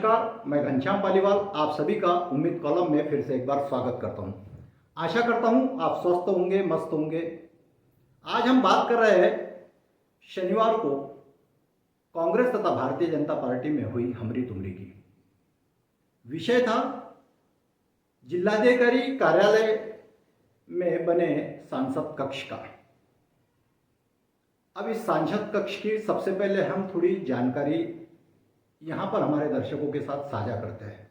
नमस्कार, मैं घनश्याम पालीवाल आप सभी का उम्मीद कॉलम में फिर से एक बार स्वागत करता हूं। आशा करता हूं आप स्वस्थ होंगे, मस्त होंगे। आज हम बात कर रहे हैं शनिवार को कांग्रेस तथा भारतीय जनता पार्टी में हुई हमरी तुमरी की। विषय था जिलाधिकारी कार्यालय में बने सांसद कक्ष का। अब इस सांसद कक्ष की सबसे पहले हम थोड़ी जानकारी यहां पर हमारे दर्शकों के साथ साझा करते हैं।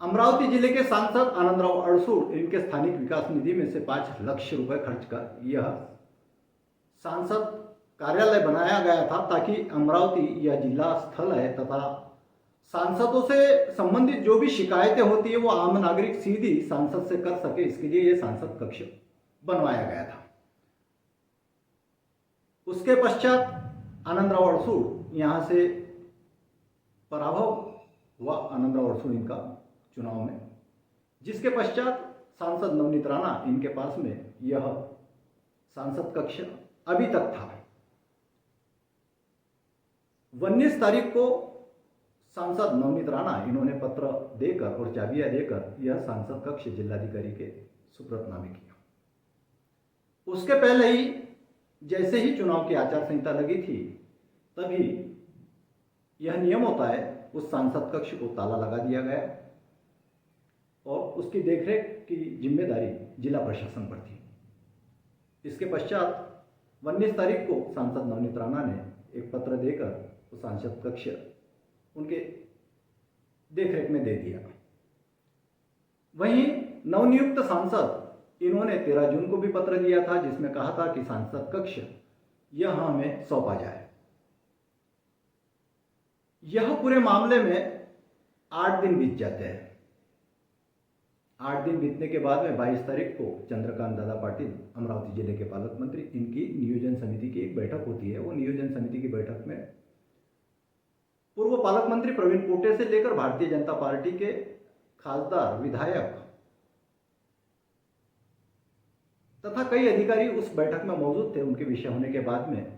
अमरावती जिले के सांसद आनंदराव अड़सूड़ इनके स्थानिक विकास निधि में से 5 लाख रुपए खर्च कर यह सांसद कार्यालय बनाया गया था, ताकि अमरावती यह जिला स्थल है तथा सांसदों से संबंधित जो भी शिकायतें होती है वो आम नागरिक सीधी सांसद से कर सके, इसके लिए यह सांसद कक्ष बनवाया गया था। उसके पश्चात आनंदराव अड़सूड़ यहां से पराभव हुआ, आनंदराव अड़सूड़ इनका चुनाव में, जिसके पश्चात सांसद नवनीत राणा इनके पास में यह सांसद कक्ष अभी तक था। 19 तारीख को सांसद नवनीत राणा इन्होंने पत्र देकर और चाबियां देकर यह सांसद कक्ष जिलाधिकारी के सुपुर्द किया। उसके पहले ही जैसे ही चुनाव की आचार संहिता लगी थी तभी यह नियम होता है, उस सांसद कक्ष को ताला लगा दिया गया और उसकी देखरेख की जिम्मेदारी जिला प्रशासन पर थी। इसके पश्चात 19 तारीख को सांसद नवनीत राणा ने एक पत्र देकर वो सांसद कक्ष उनके देखरेख में दे दिया। वहीं नवनियुक्त सांसद इन्होंने 13 जून को भी पत्र दिया था, जिसमें कहा था कि सांसद कक्ष यह हमें सौंपा जाए। यह पूरे मामले में 8 दिन बीत जाते हैं। 8 दिन बीतने के बाद में 22 तारीख को चंद्रकांत दादा पाटिल अमरावती जिले के पालक मंत्री, इनकी नियोजन समिति की एक बैठक होती है। वो नियोजन समिति की बैठक में पूर्व पालक मंत्री प्रवीण पोटे से लेकर भारतीय जनता पार्टी के खासदार, विधायक तथा कई अधिकारी उस बैठक में मौजूद थे। उनके विषय होने के बाद में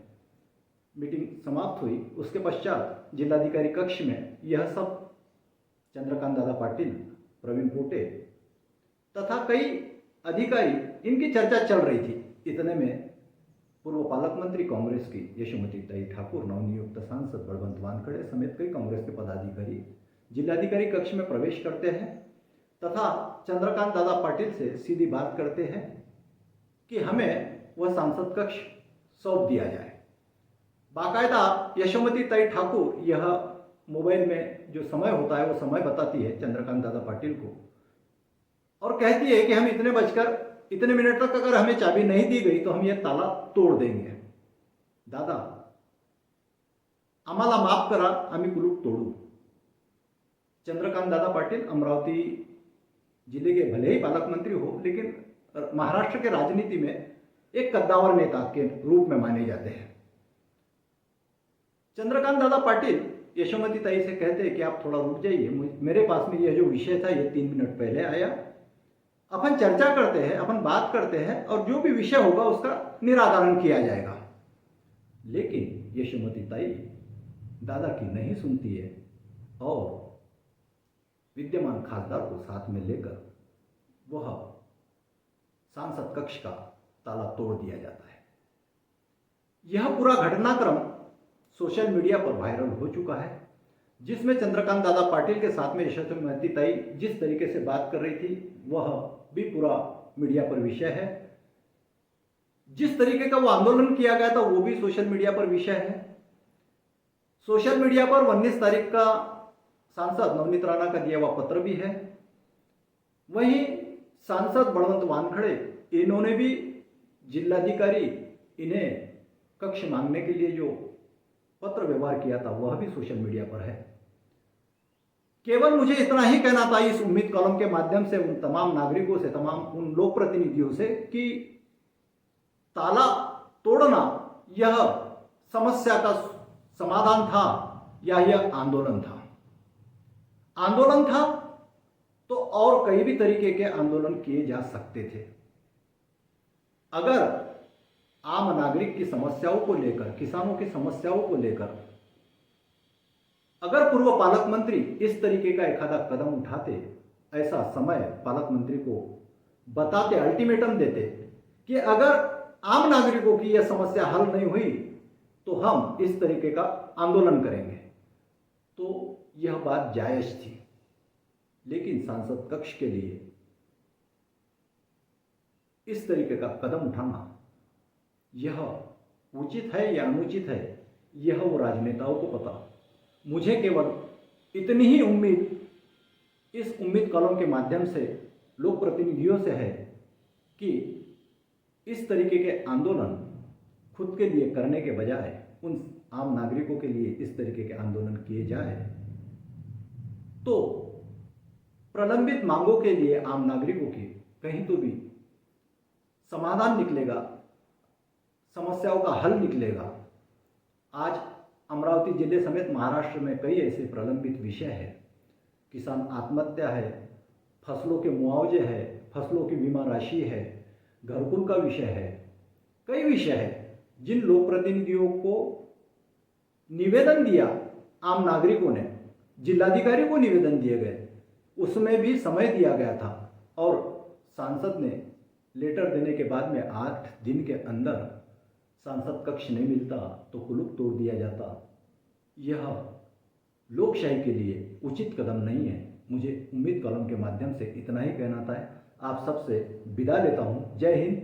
मीटिंग समाप्त हुई। उसके पश्चात जिलाधिकारी कक्ष में यह सब चंद्रकांत दादा पाटिल, प्रवीण पोटे तथा कई अधिकारी, इनकी चर्चा चल रही थी। इतने में पूर्व पालक मंत्री कांग्रेस की यशोमती ताई ठाकुर, नवनियुक्त सांसद बलवंत वानखड़े समेत कई कांग्रेस के पदाधिकारी जिलाधिकारी कक्ष में प्रवेश करते हैं तथा चंद्रकांत दादा पाटिल से सीधी बात करते हैं कि हमें वह सांसद कक्ष सौंप दिया जाए। बाकायदा यशोमती ताई ठाकुर यह मोबाइल में जो समय होता है वो समय बताती है चंद्रकांत दादा पाटिल को और कहती है कि हम इतने मिनट तक अगर हमें चाबी नहीं दी गई तो हम यह ताला तोड़ देंगे। दादा, आम्हाला माफ करा, आम्ही कुलूप तोडू। चंद्रकांत दादा पाटिल अमरावती जिले के भले ही पालक मंत्री हो, लेकिन महाराष्ट्र के राजनीति में एक कद्दावर नेता के रूप में माने जाते हैं। चंद्रकांत दादा पाटिल यशोमती ताई से कहते हैं कि आप थोड़ा रुक जाइए, मेरे पास में यह जो विषय था यह 3 मिनट पहले आया, अपन चर्चा करते हैं, अपन बात करते हैं और जो भी विषय होगा उसका निराकरण किया जाएगा। लेकिन यशोमती ताई दादा की नहीं सुनती है और विद्यमान खासदार को साथ में लेकर वह सांसद कक्ष का ताला तोड़ दिया जाता है। यह पूरा घटनाक्रम सोशल मीडिया पर वायरल हो चुका है, जिसमें चंद्रकांत दादा पाटिल के साथ में यशोमती ताई जिस तरीके से बात कर रही थी वह भी पूरा मीडिया पर विषय है। जिस तरीके का वो आंदोलन किया गया था वो भी सोशल मीडिया पर विषय है। सोशल मीडिया पर 19 तारीख का सांसद नवनीत राणा का दिया हुआ पत्र भी है। वहीं सांसद बलवंत वानखड़े इन्होंने भी जिलाधिकारी इन्हें कक्ष मांगने के लिए जो पत्र व्यवहार किया था वह भी सोशल मीडिया पर है। केवल मुझे इतना ही कहना था इस उम्मीद कॉलम के माध्यम से उन तमाम नागरिकों से, तमाम उन लोक प्रतिनिधियों से कि ताला तोड़ना यह समस्या का समाधान था या यह आंदोलन था। आंदोलन था तो और कई भी तरीके के आंदोलन किए जा सकते थे। अगर आम नागरिक की समस्याओं को लेकर, किसानों की समस्याओं को लेकर अगर पूर्व पालक मंत्री इस तरीके का एक आधा कदम उठाते, ऐसा समय पालक मंत्री को बताते, अल्टीमेटम देते कि अगर आम नागरिकों की यह समस्या हल नहीं हुई तो हम इस तरीके का आंदोलन करेंगे, तो यह बात जायज थी। लेकिन सांसद कक्ष के लिए इस तरीके का कदम उठाना यह उचित है या अनुचित है, यह वो राजनेताओं को पता। मुझे केवल इतनी ही उम्मीद इस उम्मीद कॉलम के माध्यम से लोक प्रतिनिधियों से है कि इस तरीके के आंदोलन खुद के लिए करने के बजाय उन आम नागरिकों के लिए इस तरीके के आंदोलन किए जाए तो प्रलंबित मांगों के लिए आम नागरिकों की कहीं तो भी समाधान निकलेगा, समस्याओं का हल निकलेगा। आज अमरावती जिले समेत महाराष्ट्र में कई ऐसे प्रलंबित विषय हैं। किसान आत्महत्या है, फसलों के मुआवजे है, फसलों की बीमा राशि है, घरकुल का विषय है, कई विषय है जिन लोक प्रतिनिधियों को निवेदन दिया आम नागरिकों ने, जिलाधिकारी को निवेदन दिए गए, उसमें भी समय दिया गया था और सांसद ने लेटर देने के बाद में 8 दिन के अंदर सांसद कक्ष नहीं मिलता तो कुलूप तोड़ दिया जाता। यह लोकशाही के लिए उचित कदम नहीं है। मुझे उम्मीद कॉलम के माध्यम से इतना ही कहना था। आप सबसे विदा लेता हूँ। जय हिंद,